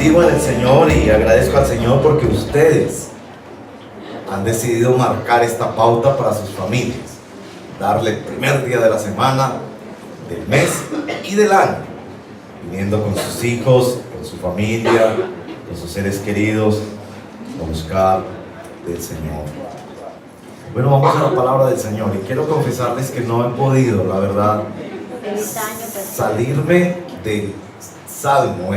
bendigo en el Señor y agradezco al Señor porque ustedes han decidido marcar esta pauta para sus familias, darle el primer día de la semana, del mes y del año, viniendo con sus hijos, con su familia, con sus seres queridos, a buscar del Señor. Bueno, vamos a la palabra del Señor y quiero confesarles que no he podido, la verdad, salirme del Salmo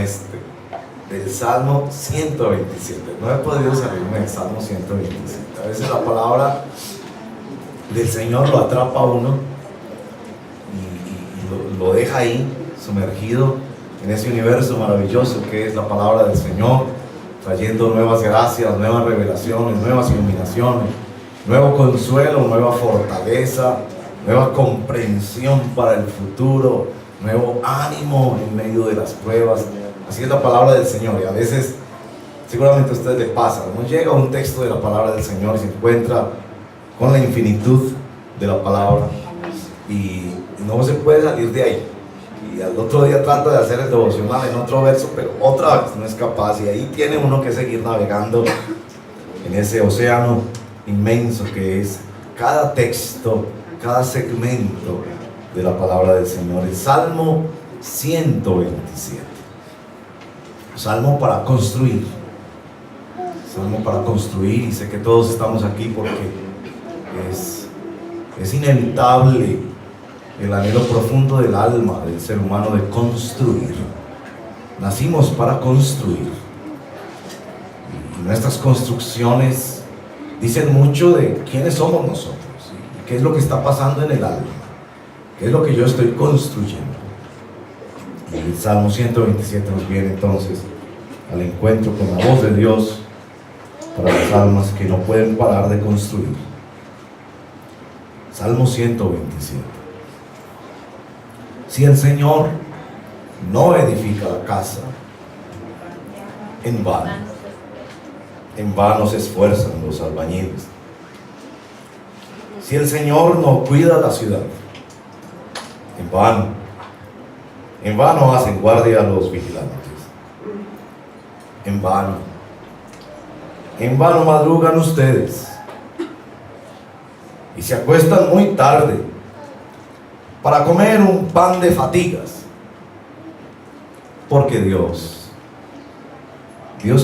del Salmo 127. No he podido salirme del Salmo 127. A veces la palabra del Señor lo atrapa a uno y lo deja ahí, sumergido en ese universo maravilloso que es la palabra del Señor, trayendo nuevas gracias, nuevas revelaciones, nuevas iluminaciones, nuevo consuelo, nueva fortaleza, nueva comprensión para el futuro, nuevo ánimo en medio de las pruebas. Así es la palabra del Señor, y a veces seguramente a ustedes les pasa, uno llega a un texto de la palabra del Señor y se encuentra con la infinitud de la palabra y no se puede salir de ahí, y al otro día trata de hacer el devocional en otro verso, pero otra vez no es capaz, y ahí tiene uno que seguir navegando en ese océano inmenso que es cada texto, cada segmento de la palabra del Señor. El Salmo 127, Salmo para construir, y sé que todos estamos aquí porque es inevitable el anhelo profundo del alma del ser humano de construir. Nacimos para construir, y nuestras construcciones dicen mucho de quiénes somos nosotros, ¿sí? Y qué es lo que está pasando en el alma, qué es lo que yo estoy construyendo. Y el Salmo 127 nos viene entonces al encuentro con la voz de Dios para las almas que no pueden parar de construir. Salmo 127. Si el Señor no edifica la casa, en vano se esfuerzan los albañiles. Si el Señor no cuida la ciudad, en vano hacen guardia los vigilantes. En vano madrugan ustedes y se acuestan muy tarde para comer un pan de fatigas, porque Dios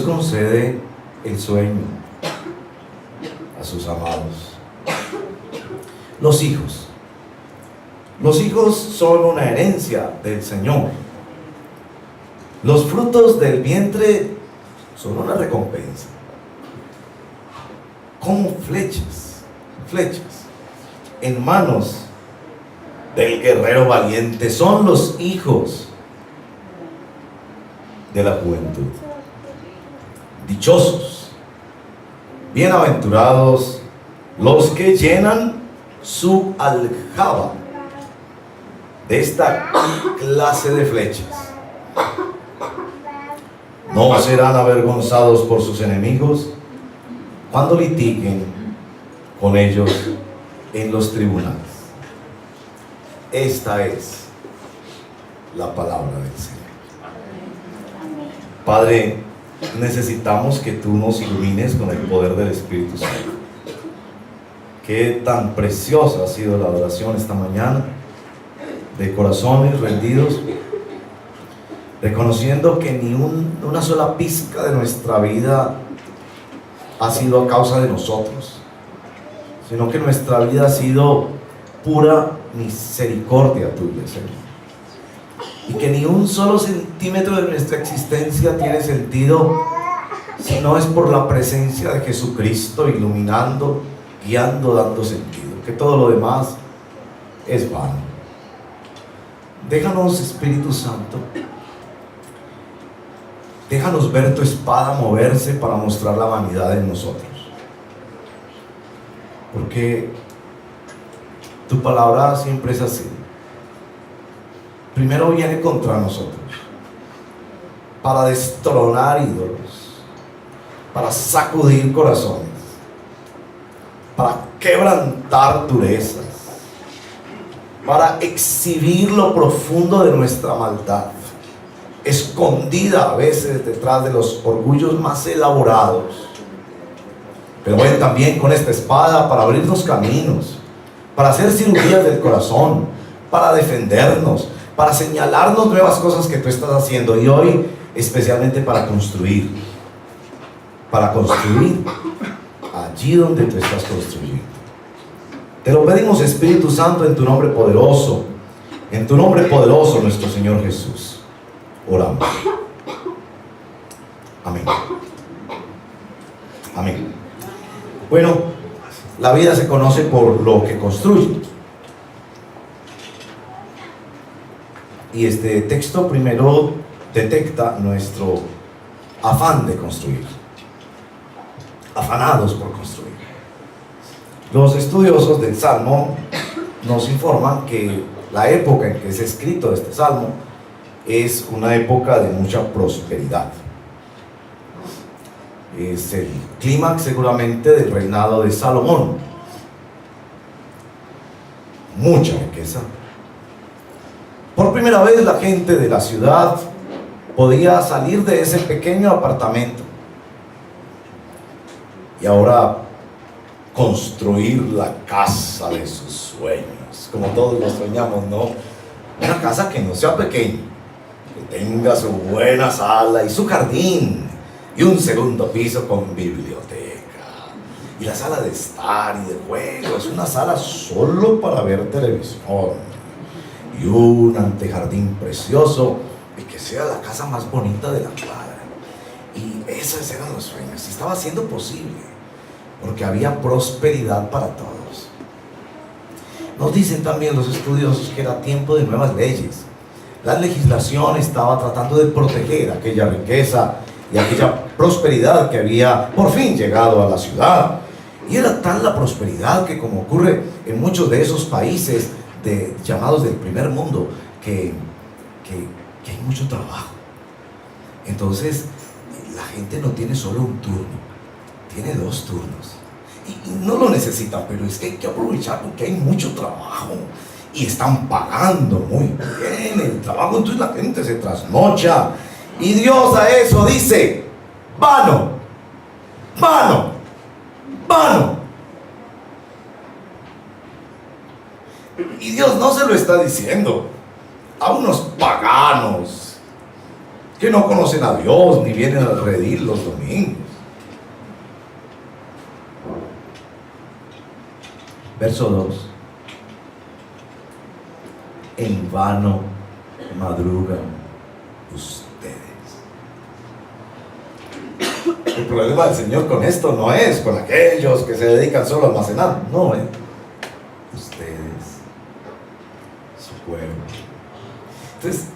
concede el sueño a sus amados. Los hijos son una herencia del Señor. Los frutos del vientre son una recompensa. Como flechas en manos del guerrero valiente son los hijos de la juventud. Dichosos, bienaventurados los que llenan su aljaba de esta clase de flechas. No serán avergonzados por sus enemigos cuando litiguen con ellos en los tribunales. Esta es la palabra del Señor. Padre, necesitamos que tú nos ilumines con el poder del Espíritu Santo. Qué tan preciosa ha sido la adoración esta mañana, de corazones rendidos, reconociendo que ni una sola pizca de nuestra vida ha sido a causa de nosotros, sino que nuestra vida ha sido pura misericordia tuya, Señor, y que ni un solo centímetro de nuestra existencia tiene sentido si no es por la presencia de Jesucristo iluminando, guiando, dando sentido, que todo lo demás es vano. Déjanos, Espíritu Santo, déjanos ver tu espada moverse para mostrar la vanidad en nosotros, porque tu palabra siempre es así. Primero viene contra nosotros para destronar ídolos, para sacudir corazones, para quebrantar durezas, para exhibir lo profundo de nuestra maldad, escondida a veces detrás de los orgullos más elaborados. Pero ven también con esta espada para abrirnos caminos, para hacer cirugías del corazón, para defendernos, para señalarnos nuevas cosas que tú estás haciendo, y hoy especialmente para construir allí donde tú estás construyendo. Te lo pedimos, Espíritu Santo, en tu nombre poderoso, nuestro Señor Jesús. Oramos. Amén. Amén. Bueno, la vida se conoce por lo que construye. Y este texto primero detecta nuestro afán de construir. Afanados por construir. Los estudiosos del Salmo nos informan que la época en que es escrito este Salmo es una época de mucha prosperidad. Es el clímax seguramente del reinado de Salomón. Mucha riqueza. Por primera vez la gente de la ciudad podía salir de ese pequeño apartamento y ahora construir la casa de sus sueños, como todos lo soñamos, ¿no? Una casa que no sea pequeña, que tenga su buena sala y su jardín y un segundo piso con biblioteca y la sala de estar y de juegos, una sala solo para ver televisión y un antejardín precioso, y que sea la casa más bonita de la cuadra. Y esos eran los sueños, y estaba siendo posible porque había prosperidad para todos. Nos dicen también los estudiosos que era tiempo de nuevas leyes. La legislación estaba tratando de proteger aquella riqueza y aquella prosperidad que había por fin llegado a la ciudad. Y era tal la prosperidad que, como ocurre en muchos de esos países llamados del primer mundo, que hay mucho trabajo. Entonces la gente no tiene solo un turno, tiene 2 turnos, y no lo necesita, pero es que hay que aprovechar porque hay mucho trabajo y están pagando muy bien el trabajo. Entonces la gente se trasnocha, y Dios a eso dice: vano, vano, vano. Y Dios no se lo está diciendo a unos paganos que no conocen a Dios ni vienen a redil los domingos. Verso 2: en vano madrugan ustedes. El problema del Señor con esto no es con aquellos que se dedican solo a almacenar, no, ustedes, su pueblo. Entonces,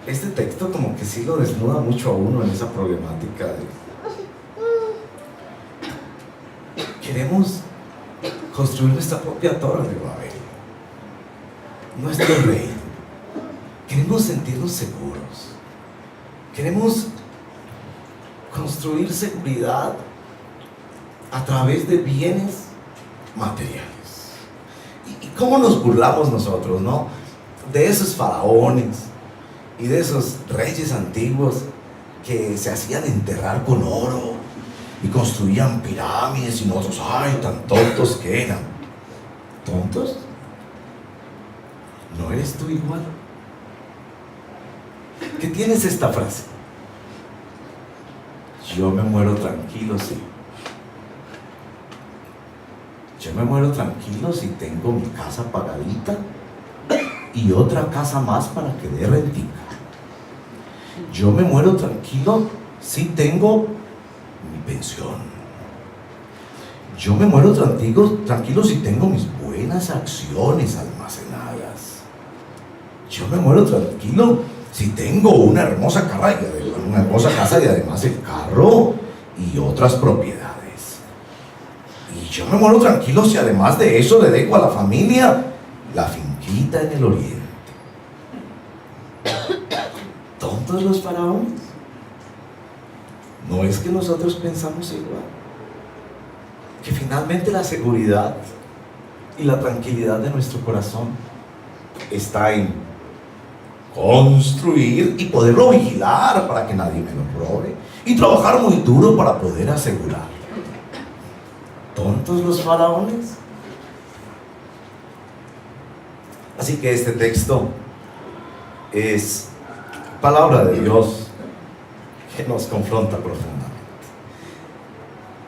este texto como que sí lo desnuda mucho a uno en esa problemática de queremos construir nuestra propia torre de Babel, nuestro reino. Queremos sentirnos seguros, queremos construir seguridad a través de bienes materiales. ¿Y cómo nos burlamos nosotros, no? De esos faraones y de esos reyes antiguos que se hacían enterrar con oro y construían pirámides, y nosotros, ay, tan tontos que eran. ¿Tontos? ¿No eres tú igual? ¿Qué tienes esta frase? Yo me muero tranquilo, sí. Yo me muero tranquilo si tengo mi casa pagadita y otra casa más para que dé rentica. Yo me muero tranquilo si tengo mi pensión. Yo me muero tranquilo si tengo mis buenas acciones almacenadas. Yo me muero tranquilo si tengo una hermosa casa y además el carro y otras propiedades. Y yo me muero tranquilo si además de eso le dejo a la familia la finquita en el oriente. ¿Tontos los faraones? No es que nosotros pensamos igual, que finalmente la seguridad y la tranquilidad de nuestro corazón está en construir y poderlo vigilar para que nadie me lo robe, y trabajar muy duro para poder asegurarlo. ¿Tontos los faraones? Así que este texto es palabra de Dios que nos confronta profundamente.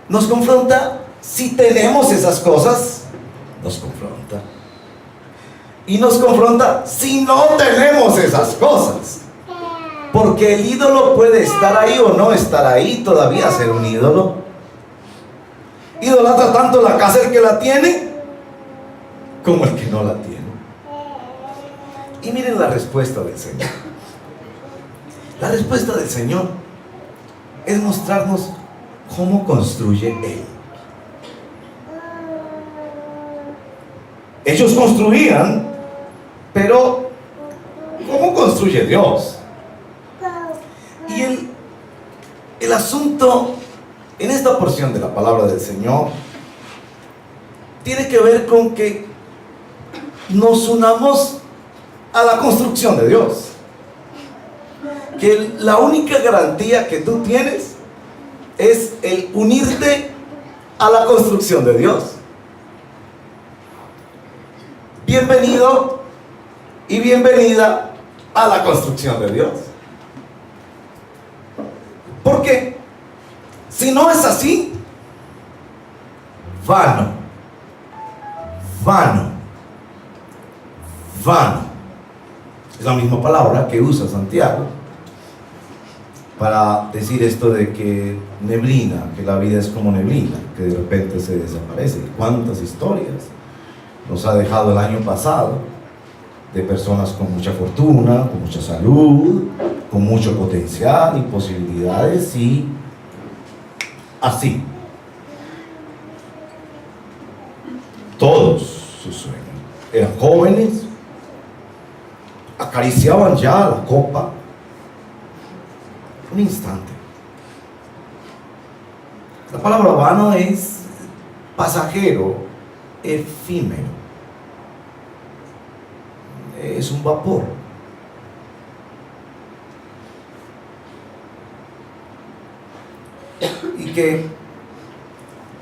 Nos confronta si tenemos esas cosas, nos confronta. Y nos confronta si no tenemos esas cosas. Porque el ídolo puede estar ahí o no estar ahí, todavía ser un ídolo. Idolatra tanto la casa el que la tiene como el que no la tiene. Y miren la respuesta del Señor. La respuesta del Señor es mostrarnos cómo construye Él. Ellos construían, pero ¿cómo construye Dios? Y el asunto en esta porción de la palabra del Señor tiene que ver con que nos unamos a la construcción de Dios. Que la única garantía que tú tienes es el unirte a la construcción de Dios. Bienvenido y bienvenida a la construcción de Dios. Porque si no es así, vano, es la misma palabra que usa Santiago para decir esto de que neblina, que la vida es como neblina, que de repente se desaparece. ¿Cuántas historias nos ha dejado el año pasado de personas con mucha fortuna, con mucha salud, con mucho potencial y posibilidades, y así todos sus sueños? Eran jóvenes, acariciaban ya la copa, un instante. La palabra vano es pasajero, efímero, es un vapor. Y que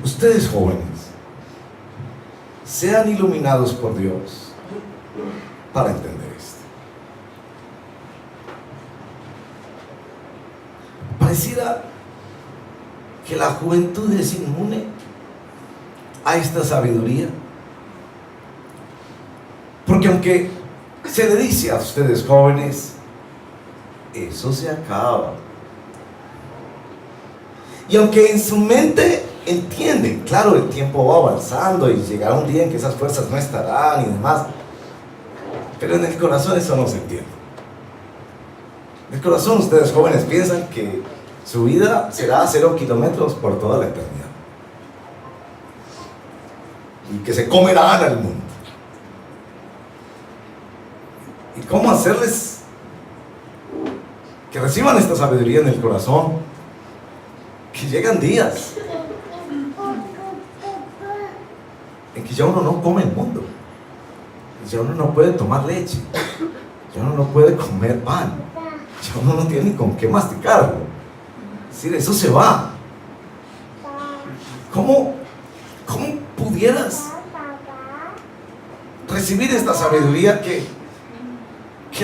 ustedes jóvenes sean iluminados por Dios para entender esto. Pareciera que la juventud es inmune a esta sabiduría, porque aunque se le dice a ustedes jóvenes, eso se acaba, y aunque en su mente entienden, claro, el tiempo va avanzando y llegará un día en que esas fuerzas no estarán y demás, pero en el corazón eso no se entiende. En el corazón ustedes jóvenes piensan que su vida será 0 kilómetros por toda la eternidad y que se comerán al mundo. ¿Y cómo hacerles que reciban esta sabiduría en el corazón? Que llegan días en que ya uno no come el mundo, ya uno no puede tomar leche, ya uno no puede comer pan, ya uno no tiene ni con qué masticarlo. Es decir, eso se va. ¿Cómo pudieras recibir esta sabiduría que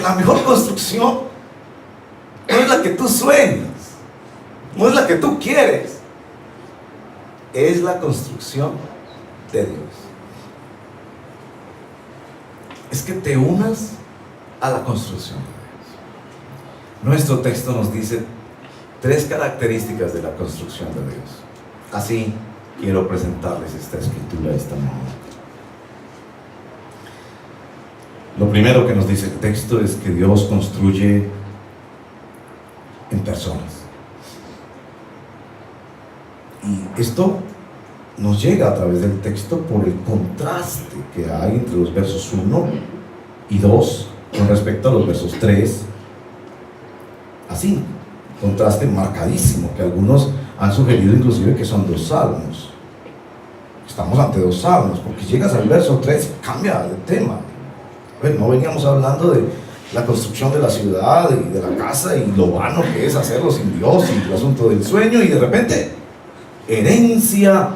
la mejor construcción no es la que tú sueñas, no es la que tú quieres, es la construcción de Dios? Es que te unas a la construcción de Dios. Nuestro texto nos dice 3 características de la construcción de Dios. Así quiero presentarles esta escritura esta mañana. Lo primero que nos dice el texto es que Dios construye en personas. Y esto nos llega a través del texto por el contraste que hay entre los versos 1 y 2 con respecto a los versos 3 a 5. Contraste marcadísimo que algunos han sugerido inclusive que son 2 salmos. Estamos ante 2 salmos, porque llegas al verso 3 y cambia de tema. A ver, no veníamos hablando de la construcción de la ciudad y de la casa y lo vano que es hacerlo sin Dios y el asunto del sueño, y de repente, herencia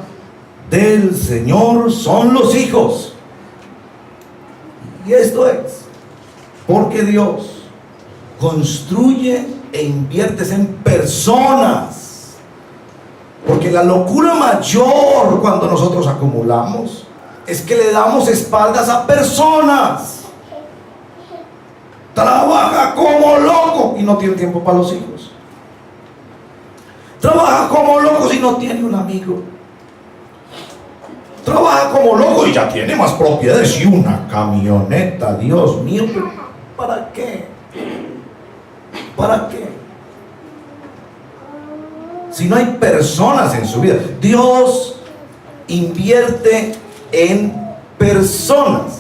del Señor son los hijos. Y esto es porque Dios construye e invierte en personas. Porque la locura mayor cuando nosotros acumulamos es que le damos espaldas a personas. Trabaja como loco y no tiene tiempo para los hijos. Trabaja como loco si no tiene un amigo. Trabaja como loco y ya tiene más propiedades y una camioneta. Dios mío, pero ¿para qué? ¿Para qué? Si no hay personas en su vida. Dios invierte en personas,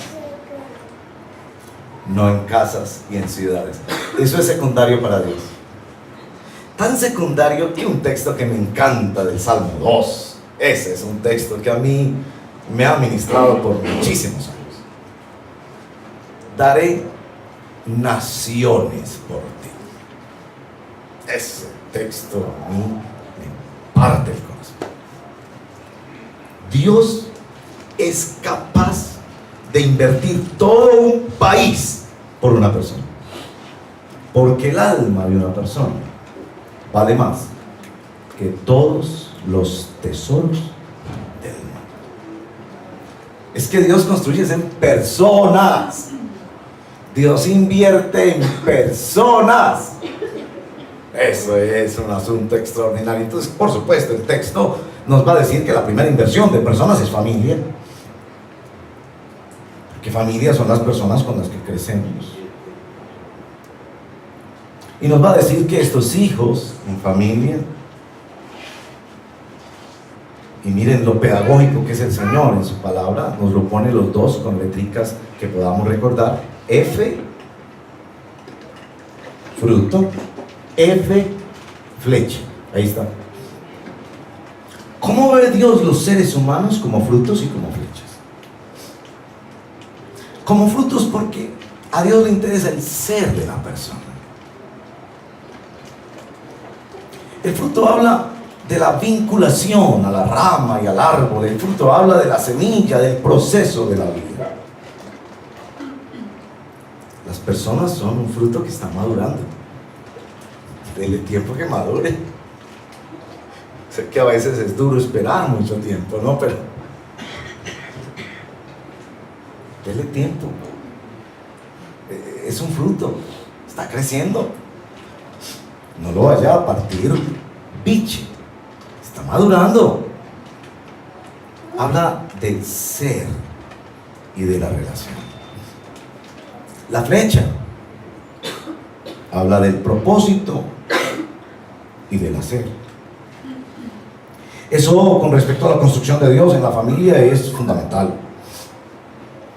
no en casas y en ciudades. Eso es secundario para Dios. Tan secundario que un texto que me encanta del Salmo 2. Ese es un texto que a mí me ha ministrado por muchísimos años. Daré naciones por ti. Ese texto a mí me parte el corazón. Dios es capaz de invertir todo un país por una persona, porque el alma de una persona vale más que todos los tesoros del mundo. Es que Dios construye en personas. Dios invierte en personas. Eso es un asunto extraordinario. Entonces, por supuesto, el texto nos va a decir que la primera inversión de personas es familia. Que familias son las personas con las que crecemos. Y nos va a decir que estos hijos en familia, y miren lo pedagógico que es el Señor en su palabra, nos lo pone los dos con letricas que podamos recordar. F, fruto, F, flecha. Ahí está. ¿Cómo ve Dios los seres humanos? Como frutos y como flechas. Como frutos porque a Dios le interesa el ser de la persona. El fruto habla de la vinculación a la rama y al árbol. El fruto habla de la semilla, del proceso de la vida. Las personas son un fruto que está madurando. Dele tiempo que madure. Sé que a veces es duro esperar mucho tiempo, ¿no? Pero dele tiempo. Es un fruto, está creciendo. No lo vaya a partir biche, está madurando. Habla del ser y de la relación. La flecha habla del propósito y del hacer. Eso con respecto a la construcción de Dios en la familia es fundamental.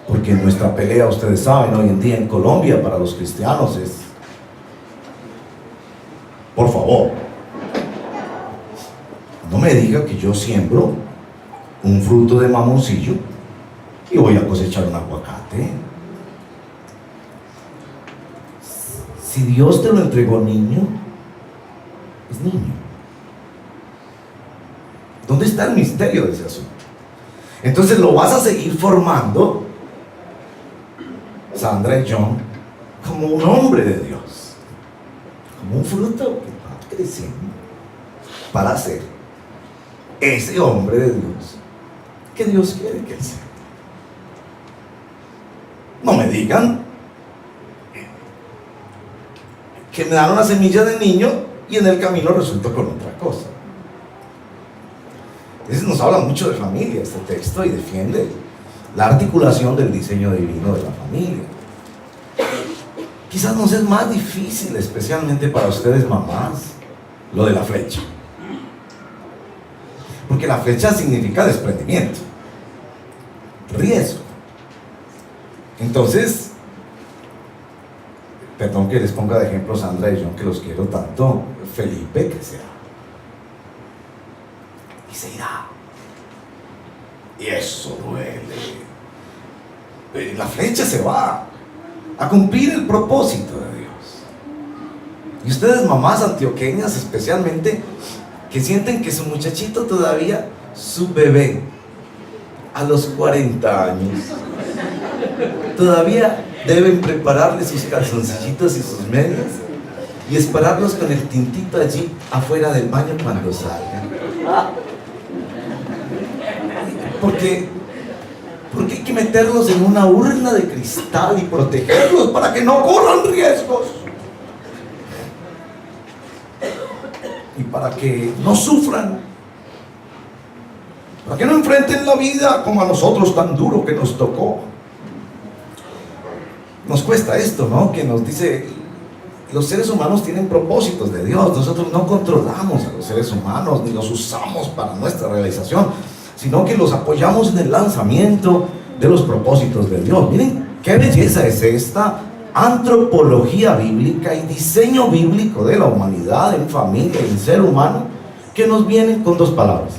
Porque nuestra pelea, ustedes saben, hoy en día en Colombia para los cristianos es: por favor, no me diga que yo siembro un fruto de mamoncillo y voy a cosechar un aguacate. Si Dios te lo entregó niño, es niño. ¿Dónde está el misterio de ese asunto? Entonces lo vas a seguir formando, Sandra y John, como un hombre de Dios, como un fruto que va creciendo para ser ese hombre de Dios que Dios quiere que él sea. No me digan que me dan una semilla de niño y en el camino resulto con otra cosa. Entonces nos habla mucho de familia este texto y defiende la articulación del diseño divino de la familia. Quizás nos es más difícil, especialmente para ustedes mamás, lo de la flecha. Porque la flecha significa desprendimiento, riesgo. Entonces, perdón que les ponga de ejemplo Sandra y John, que los quiero tanto. Felipe, que se va y se irá, y eso duele. La flecha se va a cumplir el propósito de Dios. Y ustedes, mamás antioqueñas especialmente, que sienten que su muchachito todavía, su bebé, a los 40 años, todavía deben prepararle sus calzoncillitos y sus medias y esperarlos con el tintito allí afuera del baño cuando salgan. Porque hay que meterlos en una urna de cristal y protegerlos para que no corran riesgos. Y para que no sufran. Para que no enfrenten la vida como a nosotros tan duro que nos tocó. Nos cuesta esto, ¿no? Que nos dice, los seres humanos tienen propósitos de Dios. Nosotros no controlamos a los seres humanos ni los usamos para nuestra realización, sino que los apoyamos en el lanzamiento de los propósitos de Dios. Miren qué belleza es esta antropología bíblica y diseño bíblico de la humanidad en familia, en ser humano, que nos viene con dos palabras: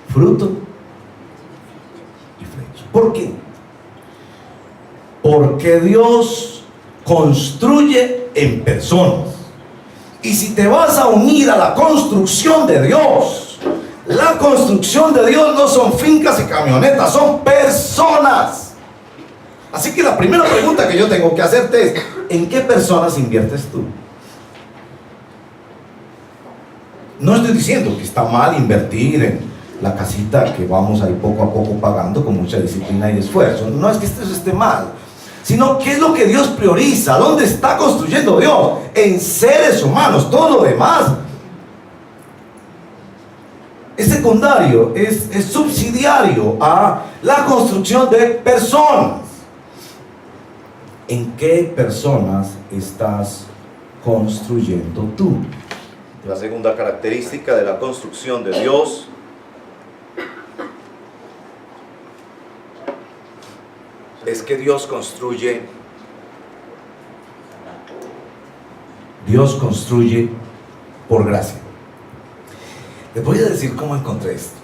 fruto y fruto. ¿Por qué? Porque Dios construye en personas. Y si te vas a unir a la construcción de Dios, la construcción de Dios no son fincas y camionetas, son personas. Así que la primera pregunta que yo tengo que hacerte es: ¿en qué personas inviertes tú? No estoy diciendo que está mal invertir en la casita que vamos a ir poco a poco pagando con mucha disciplina y esfuerzo. No es que eso esté mal, sino qué es lo que Dios prioriza, dónde está construyendo Dios, en seres humanos. Todo lo demás es secundario, es subsidiario a la construcción de personas. ¿En qué personas estás construyendo tú? La segunda característica de la construcción de Dios es que Dios construye por gracia. Les voy a decir cómo encontré esto,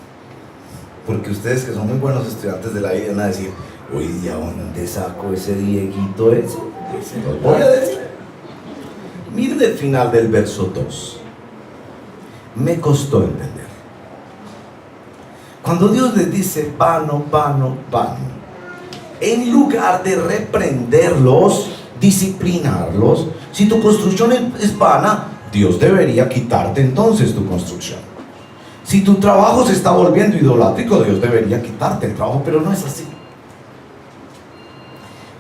porque ustedes que son muy buenos estudiantes de la vida van a decir: uy, ¿de dónde saco ese Dieguito eso? Se los voy a decir. Miren el final del verso 2. Me costó entender. Cuando Dios les dice vano, vano, vano, en lugar de reprenderlos, disciplinarlos, si tu construcción es vana, Dios debería quitarte entonces tu construcción. Si tu trabajo se está volviendo idolátrico, Dios debería quitarte el trabajo, pero no es así.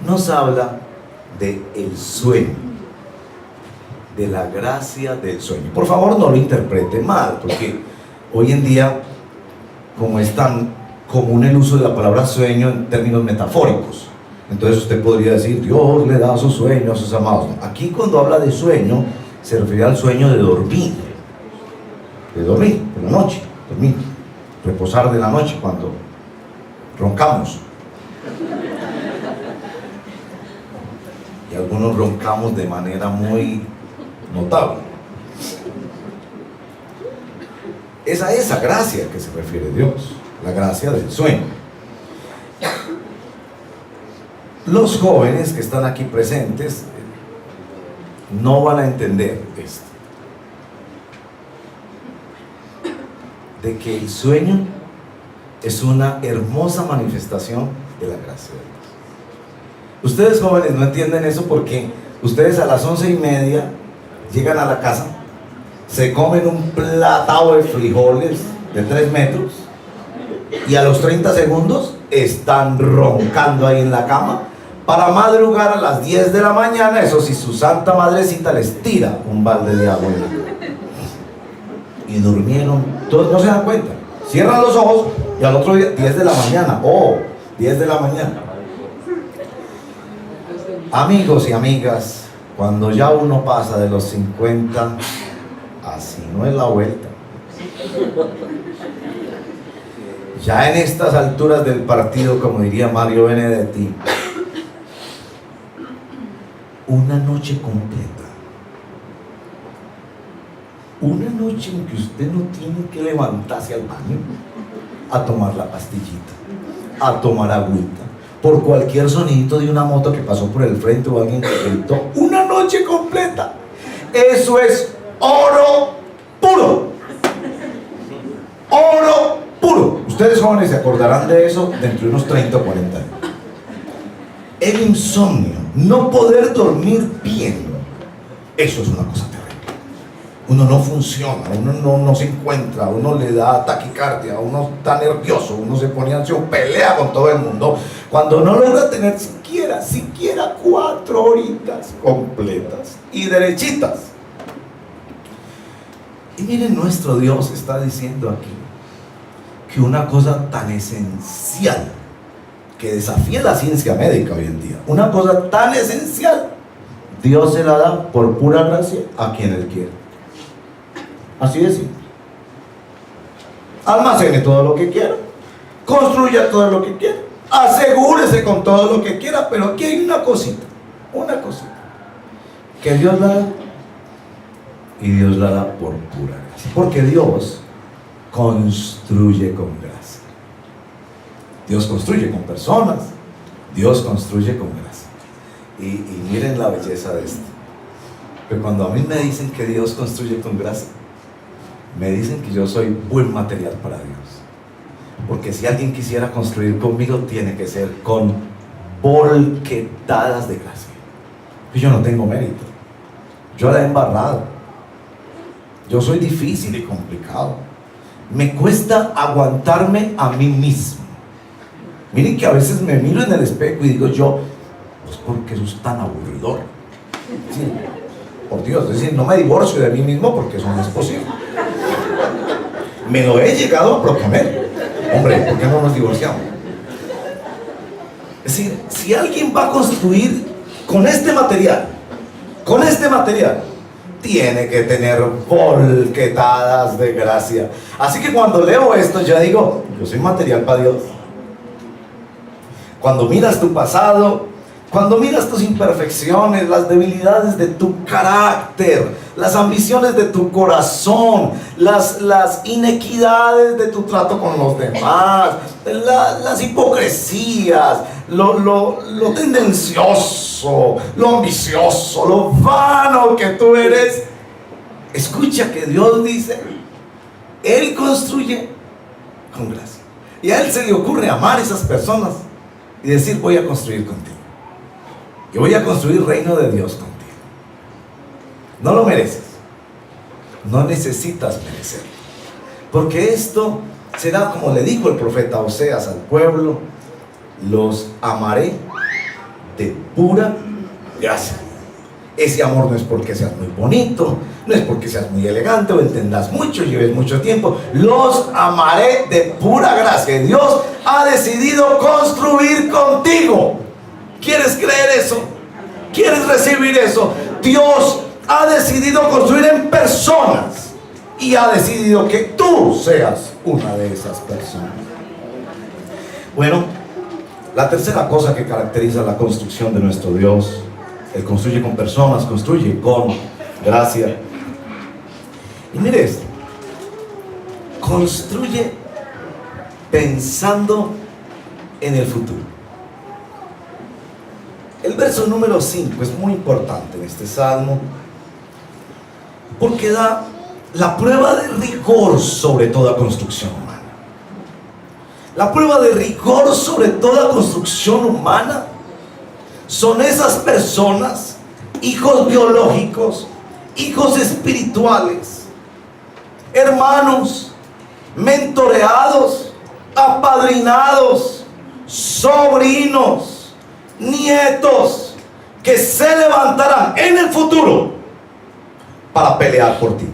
Nos habla del sueño, de la gracia del sueño. Por favor, no lo interprete mal, porque hoy en día, como es tan común el uso de la palabra sueño en términos metafóricos, entonces usted podría decir: Dios le da su sueño a sus amados. Aquí, cuando habla de sueño, se refiere al sueño de dormir por la noche, dormir, reposar de la noche cuando roncamos. Y algunos roncamos de manera muy notable. Es a esa gracia que se refiere Dios, la gracia del sueño. Los jóvenes que están aquí presentes no van a entender esto, de que el sueño es una hermosa manifestación de la gracia de Dios. Ustedes jóvenes no entienden eso porque ustedes a las 11:30 llegan a la casa, se comen un platado de frijoles de 3 metros y a los 30 segundos están roncando ahí en la cama para madrugar a las 10 de la mañana. Eso sí, su santa madrecita les tira un balde de agua en la cama. Y durmieron, todos no se dan cuenta. Cierran los ojos y al otro día, 10 de la mañana. 10 de la mañana. Amigos y amigas, cuando ya uno pasa de los 50, así no es la vuelta. Ya en estas alturas del partido, como diría Mario Benedetti, una noche completa, una noche en que usted no tiene que levantarse al baño a tomar la pastillita, a tomar agüita, por cualquier sonidito de una moto que pasó por el frente o alguien que gritó una noche completa. Eso es oro puro. Oro puro. Ustedes jóvenes se acordarán de eso dentro de unos 30 o 40 años. El insomnio, no poder dormir bien, eso es una cosa terrible. Uno no funciona, uno no se encuentra, uno le da taquicardia, uno está nervioso, uno se pone ansioso, pelea con todo el mundo, cuando no logra tener siquiera 4 horitas completas y derechitas. Y miren, nuestro Dios está diciendo aquí que una cosa tan esencial, que desafía la ciencia médica hoy en día, una cosa tan esencial, Dios se la da por pura gracia a quien Él quiere. Así de simple. Almacene todo lo que quiera, construya todo lo que quiera, asegúrese con todo lo que quiera, pero aquí hay una cosita, que Dios la da, y Dios la da por pura gracia, porque Dios construye con gracia. Dios construye con personas, Dios construye con gracia. Y miren la belleza de esto, que cuando a mí me dicen que Dios construye con gracia, me dicen que yo soy buen material para Dios, porque si alguien quisiera construir conmigo, tiene que ser con volquetadas de gracia. Yo no tengo mérito, yo la he embarrado, yo soy difícil y complicado, me cuesta aguantarme a mí mismo. Miren que a veces me miro en el espejo y digo yo, pues porque sos tan aburridor. Sí, por Dios, es decir, no me divorcio de mí mismo porque eso no es posible. Me lo he llegado a proponer. Hombre, ¿por qué no nos divorciamos? Es decir, si alguien va a construir con este material, tiene que tener volquetadas de gracia. Así que cuando leo esto, yo digo, yo soy material para Dios. Cuando miras tu pasado, cuando miras tus imperfecciones, las debilidades de tu carácter, las ambiciones de tu corazón, las inequidades de tu trato con los demás, las hipocresías, lo tendencioso, lo ambicioso, lo vano que tú eres, escucha que Dios dice, Él construye con gracia. Y a Él se le ocurre amar a esas personas y decir, voy a construir contigo. Yo voy a construir reino de Dios contigo. No lo mereces. No necesitas merecerlo. Porque esto será como le dijo el profeta Oseas al pueblo: los amaré de pura gracia. Ese amor no es porque seas muy bonito, no es porque seas muy elegante o entendas mucho, lleves mucho tiempo. Los amaré de pura gracia. Dios ha decidido construir contigo. ¿Quieres creer eso? ¿Quieres recibir eso? Dios ha decidido construir en personas y ha decidido que tú seas una de esas personas. Bueno, la tercera cosa que caracteriza la construcción de nuestro Dios: Él construye con personas, construye con gracia. Y mire esto: construye pensando en el futuro. El verso número 5 es muy importante en este salmo, porque da la prueba de rigor sobre toda construcción humana. La prueba de rigor sobre toda construcción humana son esas personas, hijos biológicos, hijos espirituales, hermanos, mentoreados, apadrinados, sobrinos, nietos, que se levantarán en el futuro para pelear por ti.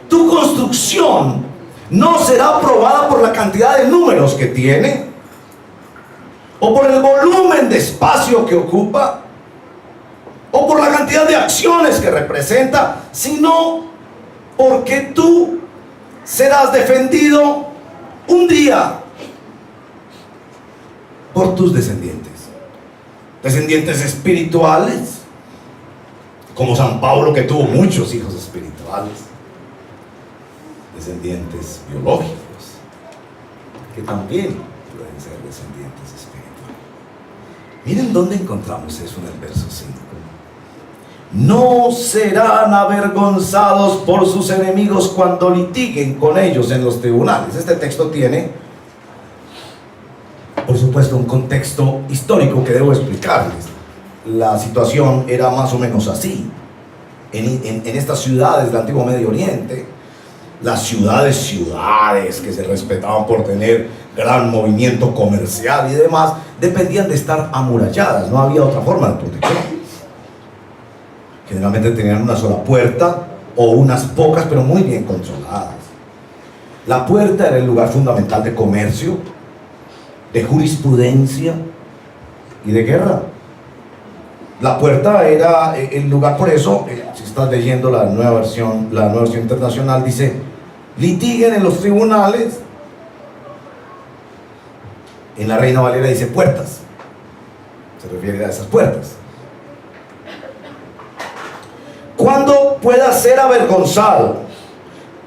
Tu construcción no será aprobada por la cantidad de números que tiene, o por el volumen de espacio que ocupa, o por la cantidad de acciones que representa, sino porque tú serás defendido un día por tus descendientes espirituales, como San Pablo, que tuvo muchos hijos espirituales, descendientes biológicos, que también pueden ser descendientes espirituales. Miren dónde encontramos eso en el verso 5. No serán avergonzados por sus enemigos cuando litiguen con ellos en los tribunales. Este texto tiene, por supuesto, un contexto histórico que debo explicarles. La situación era más o menos así. En estas ciudades del antiguo Medio Oriente, las ciudades que se respetaban por tener gran movimiento comercial y demás, dependían de estar amuralladas. No había otra forma de protección. Generalmente tenían una sola puerta o unas pocas, pero muy bien controladas. La puerta era el lugar fundamental de comercio, de jurisprudencia y de guerra. La puerta era el lugar, por eso, si estás leyendo la nueva versión internacional, dice, litiguen en los tribunales. En la Reina Valera dice puertas. Se refiere a esas puertas. Cuando puedas ser avergonzado,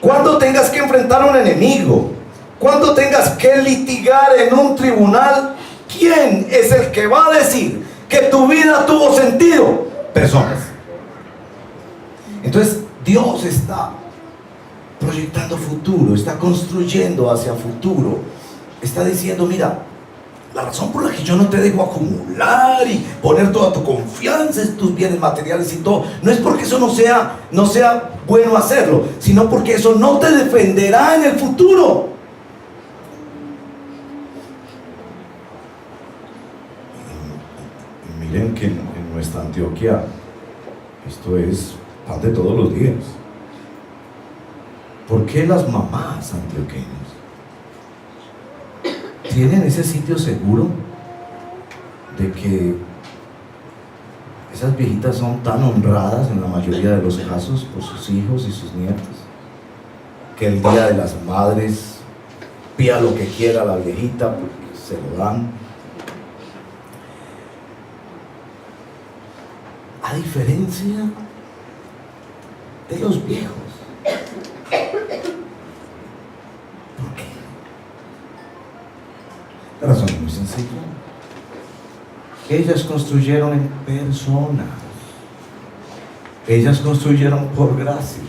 cuando tengas que enfrentar a un enemigo, cuando tengas que litigar en un tribunal, ¿quién es el que va a decir que tu vida tuvo sentido? Personas. Entonces Dios está proyectando futuro, está construyendo hacia futuro, está diciendo, mira, la razón por la que yo no te dejo acumular y poner toda tu confianza en tus bienes materiales y todo, no es porque eso no sea bueno hacerlo, sino porque eso no te defenderá en el futuro. Y miren que en nuestra Antioquia esto es pan de todos los días. ¿Por qué las mamás antioqueñas tienen ese sitio seguro de que esas viejitas son tan honradas en la mayoría de los casos por sus hijos y sus nietos, que el día de las madres pida lo que quiera la viejita porque se lo dan? A diferencia de los viejos. ¿Por qué? La razón es muy sencilla. Ellas construyeron en personas. Ellas construyeron por gracia.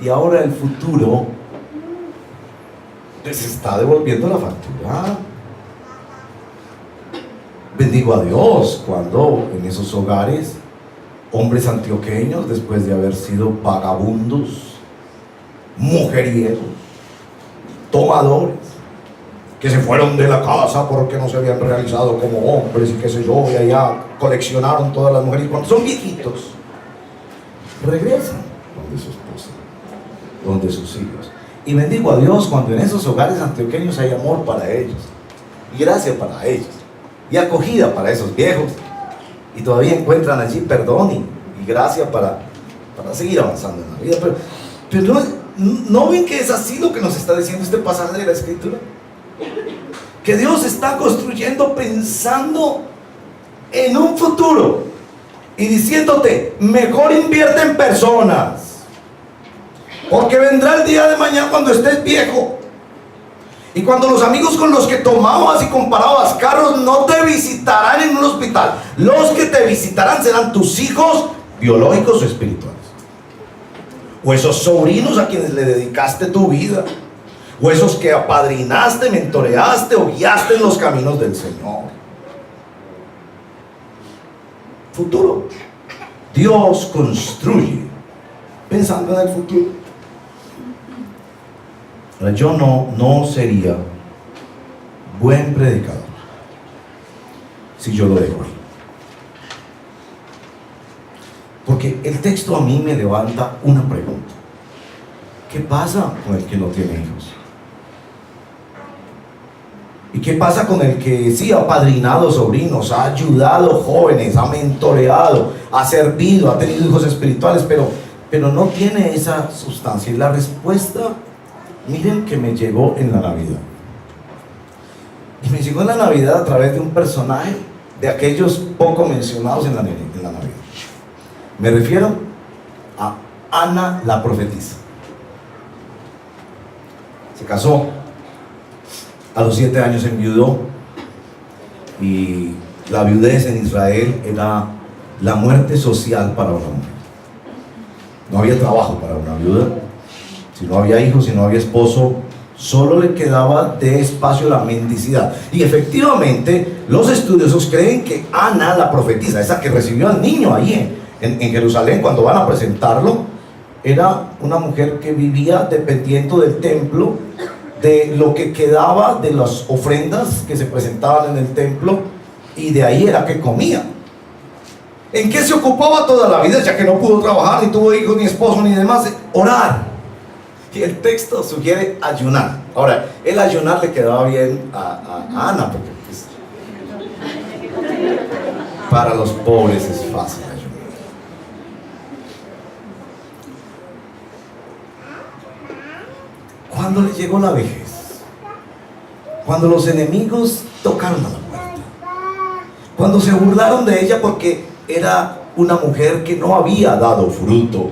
Y ahora el futuro les está devolviendo la factura. Bendigo a Dios cuando en esos hogares hombres antioqueños, después de haber sido vagabundos, mujeriegos, tomadores, que se fueron de la casa porque no se habían realizado como hombres y qué sé yo, y allá coleccionaron todas las mujeres, y cuando son viejitos regresan donde su esposa, donde sus hijos. Y bendigo a Dios cuando en esos hogares antioqueños hay amor para ellos, y gracia para ellos, y acogida para esos viejos, y todavía encuentran allí perdón y gracia para seguir avanzando en la vida. Pero ¿no ven que es así lo que nos está diciendo este pasaje de la Escritura? Que Dios está construyendo pensando en un futuro y diciéndote, mejor invierte en personas, porque vendrá el día de mañana cuando estés viejo y cuando los amigos con los que tomabas y comparabas carros no te visitarán en un hospital. Los que te visitarán serán tus hijos biológicos o espirituales, o esos sobrinos a quienes le dedicaste tu vida, o esos que apadrinaste, mentoreaste o guiaste en los caminos del Señor. Futuro. Dios construye pensando en el futuro. Ahora, yo no sería buen predicador si yo lo dejo ahí. Porque el texto a mí me levanta una pregunta. ¿Qué pasa con el que no tiene hijos? ¿Y qué pasa con el que sí ha padrinado sobrinos, ha ayudado jóvenes, ha mentoreado, ha servido, ha tenido hijos espirituales, pero no tiene esa sustancia? Y la respuesta, miren, que me llegó en la Navidad. Y me llegó en la Navidad a través de un personaje de aquellos poco mencionados en la Navidad. Me refiero a Ana la profetisa. Se casó A los 7 años enviudó, y la viudez en Israel era la muerte social para una mujer. No había trabajo para una viuda. Si no había hijos, si no había esposo, solo le quedaba de espacio la mendicidad. Y efectivamente, los estudiosos creen que Ana, la profetisa, esa que recibió al niño ahí en Jerusalén, cuando van a presentarlo, era una mujer que vivía dependiendo del templo, de lo que quedaba de las ofrendas que se presentaban en el templo, y de ahí era que comía. ¿En qué se ocupaba toda la vida, ya que no pudo trabajar, ni tuvo hijos, ni esposo, ni demás? Orar. Y el texto sugiere ayunar. Ahora, el ayunar le quedaba bien a Ana, porque pues, para los pobres es fácil ayunar. Cuando le llegó la vejez, cuando los enemigos tocaron a la puerta, cuando se burlaron de ella porque era una mujer que no había dado fruto,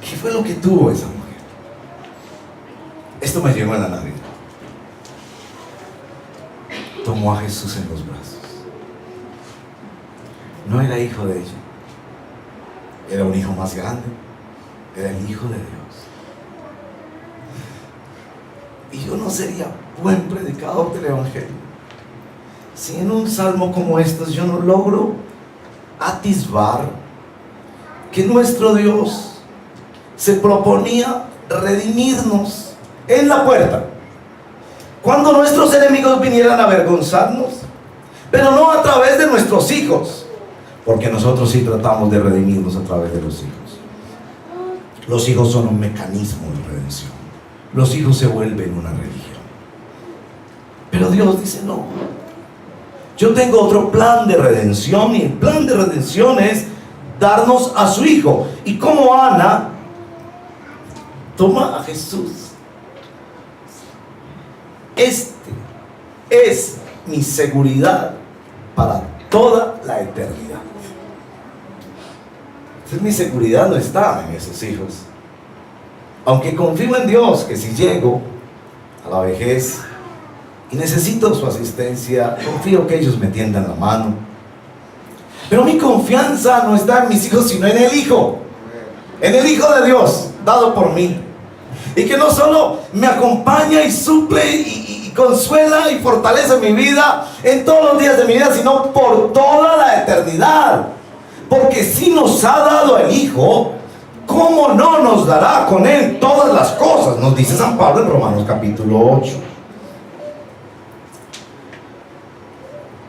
¿qué fue lo que tuvo esa mujer? Esto me llegó en la Navidad. Tomó a Jesús en los brazos. No era hijo de ella, era un hijo más grande, era el Hijo de Dios. Y yo no sería buen predicador del Evangelio si en un salmo como estos yo no logro atisbar que nuestro Dios se proponía redimirnos en la puerta cuando nuestros enemigos vinieran a avergonzarnos, pero no a través de nuestros hijos, porque nosotros sí tratamos de redimirnos a través de los hijos. Los hijos son un mecanismo de redención. Los hijos se vuelven una religión. Pero Dios dice no. Yo tengo otro plan de redención, y el plan de redención es darnos a su Hijo. Y como Ana toma a Jesús, este es mi seguridad para toda la eternidad. Entonces mi seguridad no está en esos hijos. Aunque confío en Dios que si llego a la vejez y necesito su asistencia, confío que ellos me tiendan la mano. Pero mi confianza no está en mis hijos, sino en el Hijo de Dios, dado por mí. Y que no solo me acompaña y suple y consuela y fortalece mi vida en todos los días de mi vida, sino por toda la eternidad. Porque si nos ha dado el Hijo, ¿cómo no nos dará con Él todas las cosas? Nos dice San Pablo en Romanos capítulo 8.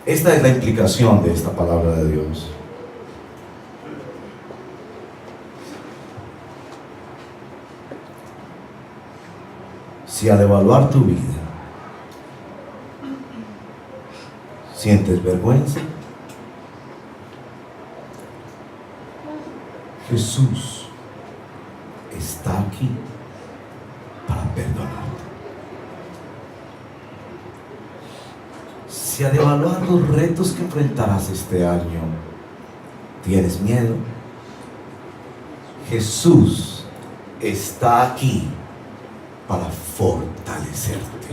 Esta es la implicación de esta palabra de Dios. Si al evaluar tu vida sientes vergüenza, Jesús está aquí para perdonarte. Si al evaluar los retos que enfrentarás este año tienes miedo, Jesús está aquí para fortalecerte.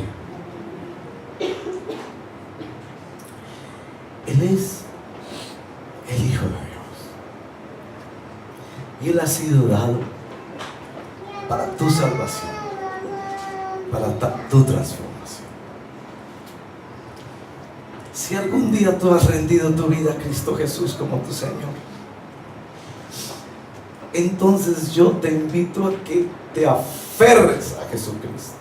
Él es el Hijo de Dios, y Él ha sido dado para tu salvación, para tu transformación. Si algún día tú has rendido tu vida a Cristo Jesús como tu Señor, entonces yo te invito a que te aferres a Jesucristo.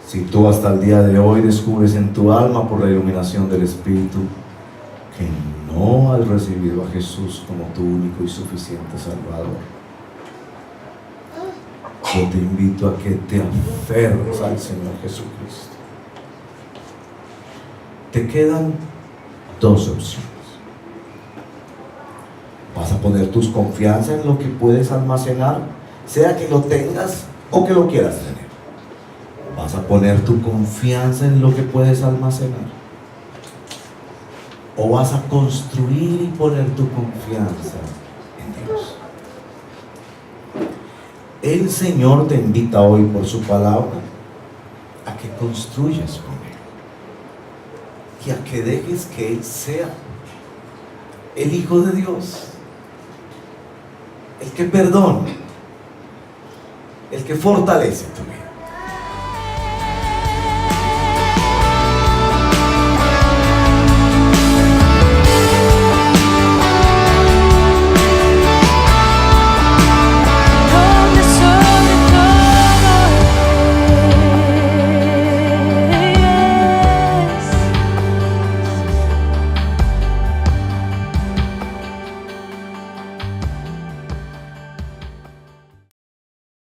Si tú hasta el día de hoy descubres en tu alma, por la iluminación del Espíritu, que no has recibido a Jesús como tu único y suficiente Salvador, yo te invito a que te aferres al Señor Jesucristo. Te quedan dos opciones. Vas a poner tus confianza en lo que puedes almacenar, sea que lo tengas o que lo quieras tener. Vas a poner tu confianza en lo que puedes almacenar, o vas a construir y poner tu confianza en Dios. El Señor te invita hoy por su palabra a que construyas con Él y a que dejes que Él sea el Hijo de Dios, el que perdona, el que fortalece tu vida.